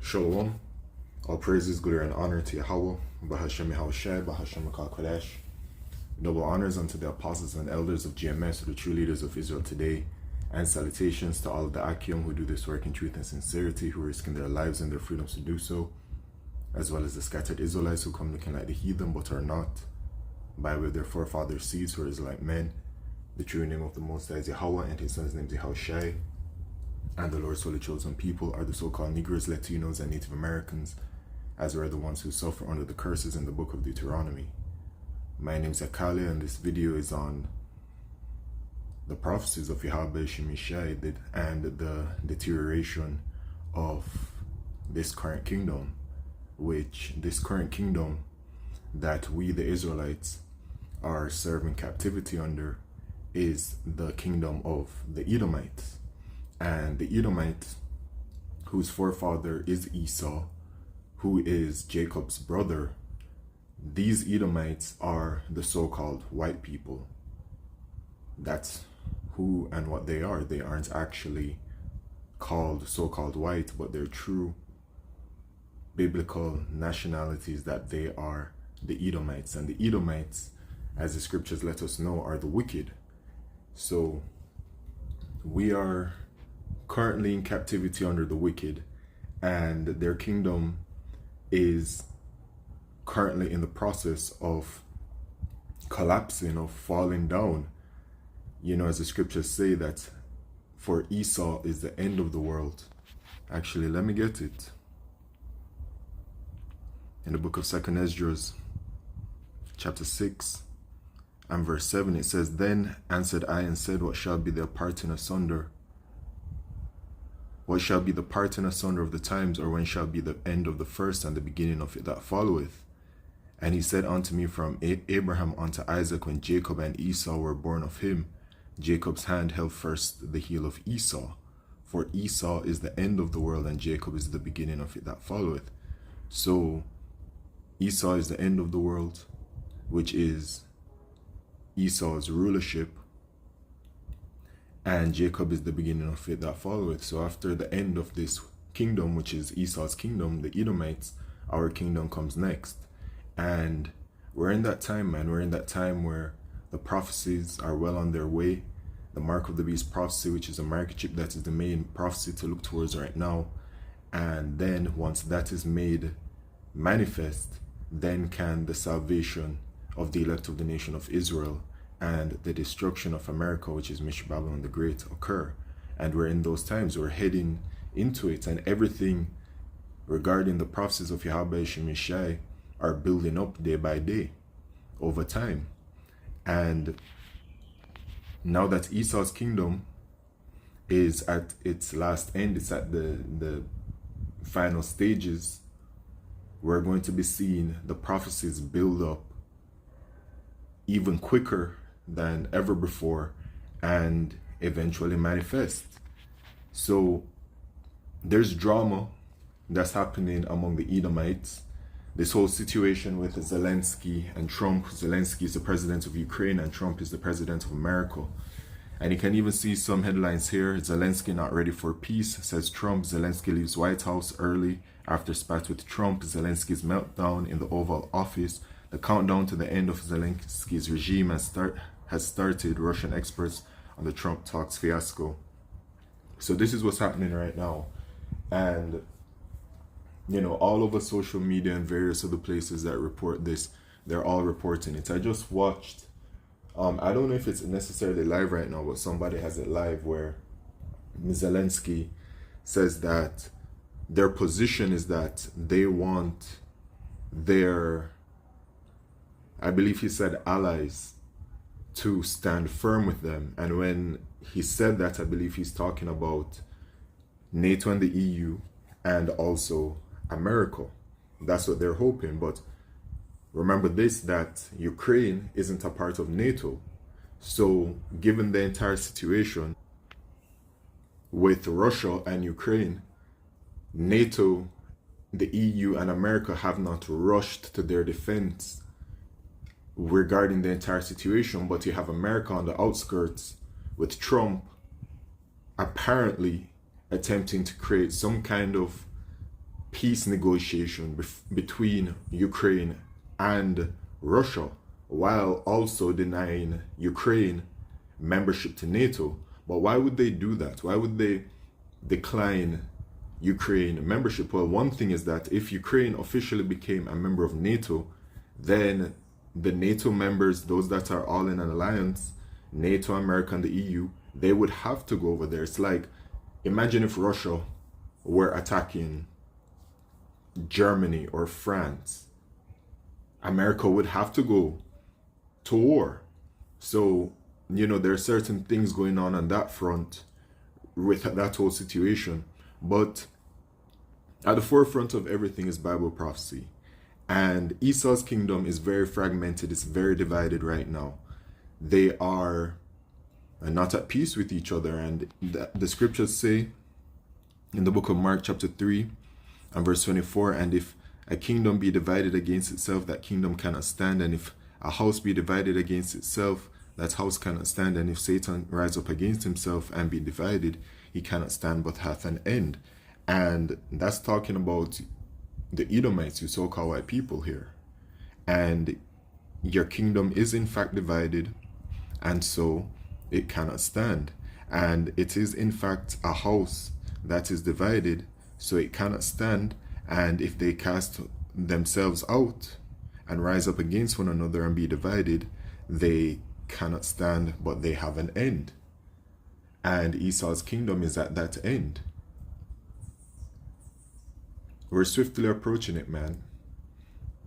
Shalom. All praises, glory, and honor to Yahweh, Bahashem Yahushai, Bahashem Kodesh. Double honors unto the apostles and elders of GMS, the true leaders of Israel today, and salutations to all of the Akim who do this work in truth and sincerity, who are risking their lives and their freedoms to do so, as well as the scattered Israelites who come looking like the heathen but are not, by way of their forefathers' seeds who are Israelite men. The true name of the Most High is Yahweh, and his son's name is Yahushai. And the Lord's holy chosen people are the so-called Negroes, Latinos, and Native Americans, as are the ones who suffer under the curses in the book of Deuteronomy. My name is Akali, and this video is on the prophecies of Yahweh Shemishai and the deterioration of this current kingdom, that we, the Israelites, are serving captivity under is the kingdom of the Edomites. And the Edomites, whose forefather is Esau, who is Jacob's brother, these Edomites are the so-called white people. That's who and what they are. They aren't actually called so-called white, but they're true biblical nationalities, that they are the Edomites. And the Edomites, as the scriptures let us know, are the wicked. So we are currently in captivity under the wicked, and their kingdom is currently in the process of collapsing, of falling down. You know, as the scriptures say, that for Esau is the end of the world. Actually, let me get it. In the book of 2nd Esdras, chapter 6 and verse 7, it says, "Then answered I and said, What shall be the parting asunder? What shall be the parting asunder of the times, or when shall be the end of the first and the beginning of it that followeth? And he said unto me, From Abraham unto Isaac, when Jacob and Esau were born of him, Jacob's hand held first the heel of Esau. For Esau is the end of the world, and Jacob is the beginning of it that followeth." So Esau is the end of the world, which is Esau's rulership, and Jacob is the beginning of it that followeth. So after the end of this kingdom, which is Esau's kingdom, the Edomites, our kingdom comes next. And we're in that time, man. We're in that time where the prophecies are well on their way. The mark of the beast prophecy, which is a microchip, that is the main prophecy to look towards right now. And then once that is made manifest, then can the salvation of the elect of the nation of Israel and the destruction of America, which is Mish Babylon the Great, occur. And we're in those times, we're heading into it, and everything regarding the prophecies of Yahweh Shemishai are building up day by day over time. And now that Esau's kingdom is at its last end, it's at the final stages, we're going to be seeing the prophecies build up even quicker than ever before and eventually manifest. So there's drama that's happening among the Edomites. This whole situation with Zelensky and Trump. Zelensky is the president of Ukraine and Trump is the president of America. And you can even see some headlines here. Zelensky not ready for peace, says Trump. Zelensky leaves White House early after spat with Trump. Zelensky's meltdown in the Oval Office. The countdown to the end of Zelensky's regime has started, Russian experts on the Trump talks fiasco. So this is what's happening right now. And, you know, all over social media and various other places that report this, they're all reporting it. I just watched, I don't know if it's necessarily live right now, but somebody has it live, where Zelensky says that their position is that they want their, I believe he said, allies to stand firm with them. And when he said that, I believe he's talking about NATO and the EU and also America. That's what they're hoping. But remember this, that Ukraine isn't a part of NATO. So given the entire situation with Russia and Ukraine, NATO, the EU and America have not rushed to their defense regarding the entire situation, but you have America on the outskirts with Trump apparently attempting to create some kind of peace negotiation between Ukraine and Russia, while also denying Ukraine membership to NATO. But why would they do that? Why would they decline Ukraine membership? Well, one thing is that if Ukraine officially became a member of NATO, then the NATO members, those that are all in an alliance, NATO, America, and the EU, they would have to go over there. It's like, imagine if Russia were attacking Germany or France. America would have to go to war. So, you know, there are certain things going on that front with that whole situation. But at the forefront of everything is Bible prophecy. And Esau's kingdom is very fragmented. It's very divided right now. They are not at peace with each other. And the scriptures say in the book of Mark chapter 3 and verse 24, and if a kingdom be divided against itself, that kingdom cannot stand. And if a house be divided against itself, that house cannot stand. And if Satan rise up against himself and be divided, he cannot stand, but hath an end. And that's talking about the Edomites, you so-called white people here. And your kingdom is in fact divided, and so it cannot stand. And it is in fact a house that is divided, so it cannot stand. And if they cast themselves out and rise up against one another and be divided, they cannot stand, but they have an end. And Esau's kingdom is at that end. We're swiftly approaching it, man.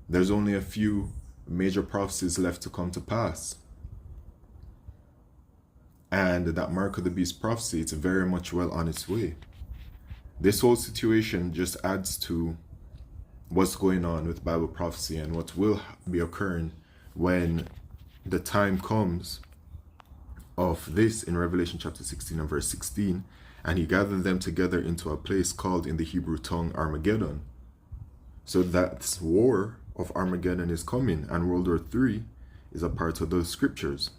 There's only a few major prophecies left to come to pass. And that mark of the beast prophecy, it's very much well on its way. This whole situation just adds to what's going on with Bible prophecy and what will be occurring when the time comes of this in Revelation chapter 16 and verse 16. And he gathered them together into a place called in the Hebrew tongue Armageddon. So that war of Armageddon is coming, and World War III is a part of those scriptures.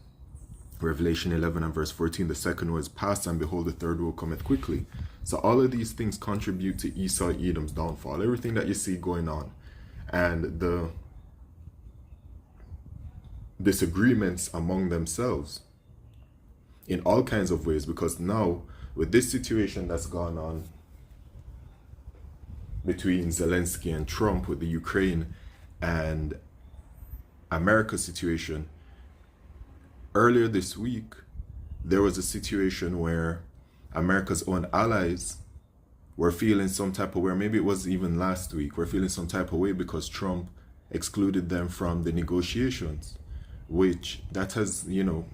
Revelation 11 and verse 14, the second war is past, and behold, the third war cometh quickly. So all of these things contribute to Esau, Edom's downfall. Everything that you see going on, and the disagreements among themselves in all kinds of ways, because now with this situation that's gone on between Zelensky and Trump with the Ukraine and America situation, earlier this week, there was a situation where America's own allies were feeling some type of way, or maybe it was even last week, were feeling some type of way because Trump excluded them from the negotiations, which that has, you know,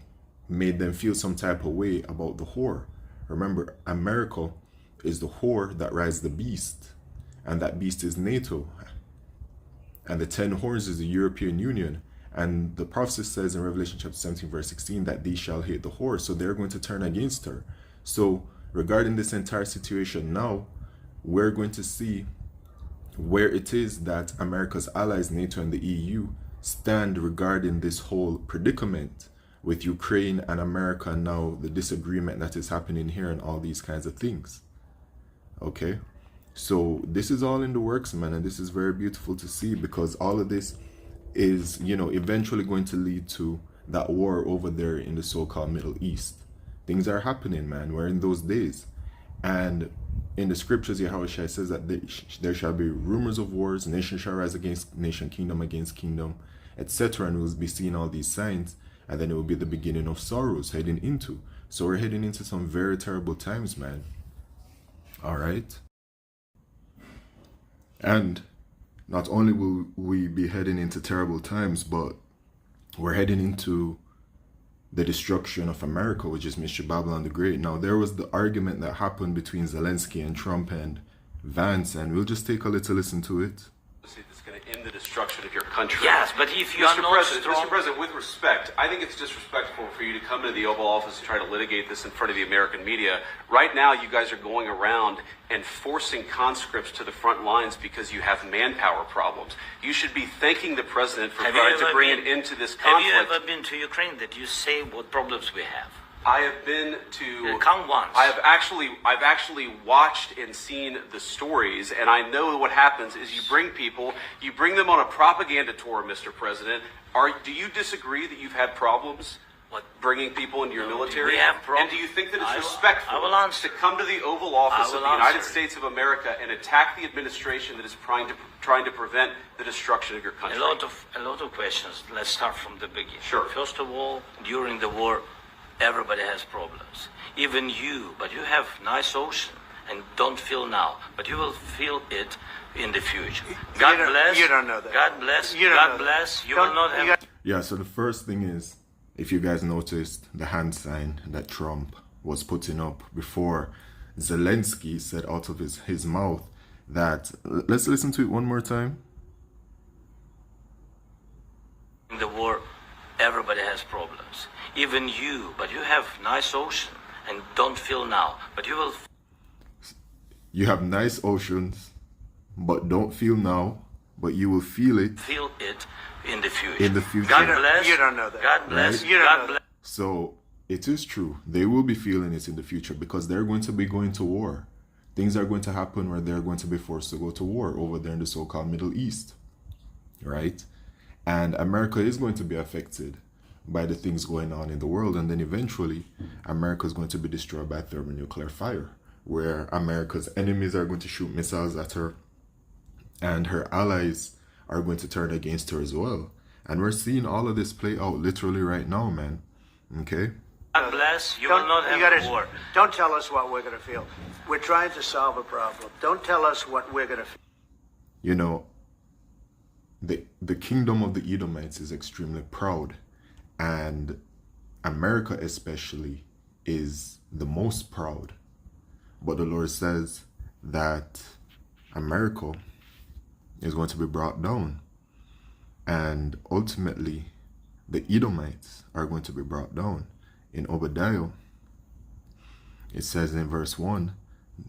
made them feel some type of way about the whore. Remember, America is the whore that rides the beast, and that beast is NATO. And the 10 horns is the European Union. And the prophecy says in Revelation chapter 17, verse 16, that these shall hate the whore. So they're going to turn against her. So regarding this entire situation now, we're going to see where it is that America's allies, NATO and the EU, stand regarding this whole predicament with Ukraine and America, and now the disagreement that is happening here and all these kinds of things. Okay, so this is all in the works, man, and this is very beautiful to see, because all of this is, you know, eventually going to lead to that war over there in the so-called Middle East. Things are happening, man. We're in those days. And in the scriptures, Yahushua says that there shall be rumors of wars, nation shall rise against nation, kingdom against kingdom, etc. And we'll be seeing all these signs. And then it will be the beginning of sorrows heading into. So we're heading into some very terrible times, man. All right. And not only will we be heading into terrible times, but we're heading into the destruction of America, which is Mr. Babylon the Great. Now, there was the argument that happened between Zelensky and Trump and Vance, and we'll just take a little listen to it. It's going to end the destruction of your country. Yes, but if you are not strong... Mr. President, with respect, I think it's disrespectful for you to come into the Oval Office and try to litigate this in front of the American media. Right now, you guys are going around and forcing conscripts to the front lines because you have manpower problems. You should be thanking the president for trying to bring an end to this conflict. Have you ever been to Ukraine that you say what problems we have? I have been to. Come once. I've actually watched and seen the stories, and I know what happens is you bring them on a propaganda tour, Mr. President. Do you disagree that you've had problems bringing people into your military? We have problems. And do you think that it's respectful I will answer. to come to the Oval Office of the United answer. States of America and attack the administration that is trying to prevent the destruction of your country? A lot of questions. Let's start from the beginning. Sure. First of all, during the war, everybody has problems. Even you, but you have nice ocean and don't feel now, but you will feel it in the future. God bless. You don't know that. God bless. You don't God know bless. that. You Don't- will not you have. Yeah, so the first thing is, if you guys noticed the hand sign that Trump was putting up before Zelensky said out of his mouth that, let's listen to it one more time. In the war, everybody has problems. Even you, but you have nice ocean and don't feel now, but you will You have nice oceans, but don't feel now, but you will feel it. feel it in the future. In the future. God You don't- bless. you don't know that. God bless. Right? You don't God know bless. So it is true. They will be feeling it in the future because they're going to be going to war. Things are going to happen where they're going to be forced to go to war over there in the so-called Middle East. Right? And America is going to be affected by the things going on in the world. And then eventually, America is going to be destroyed by thermonuclear fire, where America's enemies are going to shoot missiles at her and her allies are going to turn against her as well. And we're seeing all of this play out literally right now, man. Okay? God bless. You Don't- will not you have gotta- a war. Don't tell us what we're going to feel. We're trying to solve a problem. Don't tell us what we're going to feel. You know, the kingdom of the Edomites is extremely proud, and America especially is the most proud. But the Lord says that America is going to be brought down, and ultimately the Edomites are going to be brought down. In Obadiah, it says in verse 1,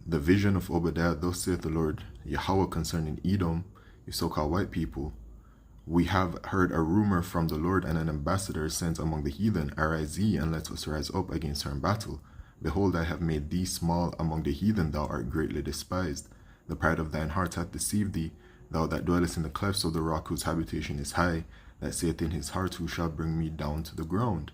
the vision of Obadiah, thus saith the Lord Yahweh concerning Edom, you so-called white people, we have heard a rumor from the Lord, and an ambassador sent among the heathen, arise ye, and let us rise up against her in battle. Behold, I have made thee small among the heathen, thou art greatly despised. The pride of thine heart hath deceived thee, thou that dwellest in the clefts of the rock, whose habitation is high, that saith in his heart, who shall bring me down to the ground?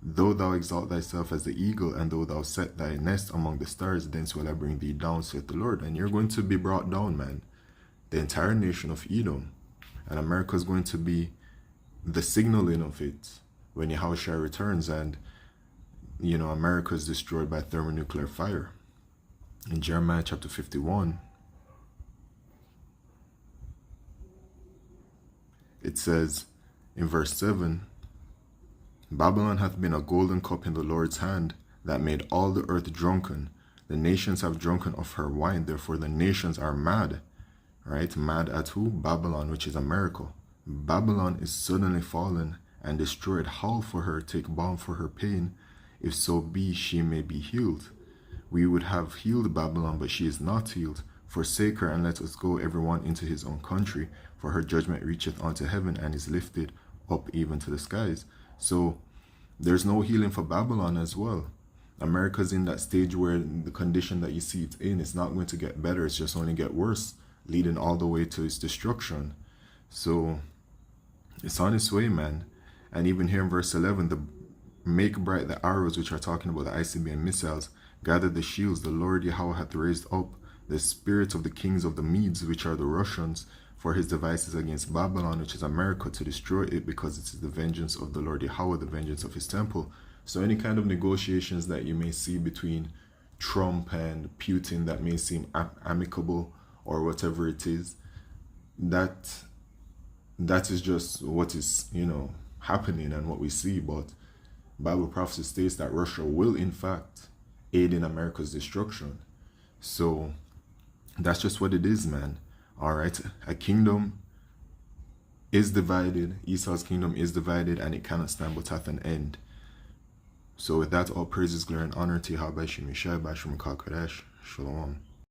Though thou exalt thyself as the eagle, and though thou set thy nest among the stars, thence will I bring thee down, saith the Lord. And you're going to be brought down, man. The entire nation of Edom. And America is going to be the signaling of it when Yahushua returns, and you know, America is destroyed by thermonuclear fire. In Jeremiah chapter 51, it says in verse 7, Babylon hath been a golden cup in the Lord's hand, that made all the earth drunken. The nations have drunken of her wine, therefore the nations are mad. Right? Mad at who? Babylon, which is America. Babylon is suddenly fallen and destroyed. Howl for her, take balm for her pain, if so be she may be healed. We would have healed Babylon, but she is not healed. Forsake her, and let us go every one into his own country, for her judgment reacheth unto heaven, and is lifted up even to the skies. So there's no healing for Babylon as well. America's in that stage where the condition that you see it in, it's not going to get better, it's just only get worse, leading all the way to its destruction. So it's on its way, man. And even here in verse 11, the make bright the arrows, which are talking about the ICBM missiles, gather the shields, the Lord Yahweh hath raised up the spirits of the kings of the Medes, which are the Russians, for his devices against Babylon, which is America, to destroy it, because it is the vengeance of the Lord Yahweh, the vengeance of his temple. So any kind of negotiations that you may see between Trump and Putin that may seem amicable or whatever it is, that is just what is, you know, happening and what we see. But Bible prophecy states that Russia will in fact aid in America's destruction. So that's just what it is, man. All right, a kingdom is divided, Esau's kingdom is divided, and it cannot stand but hath an end. So with that, all praises, glory, and honor to Yahweh Shem Yeshua, Bashim Kal Kodesh. Shalom.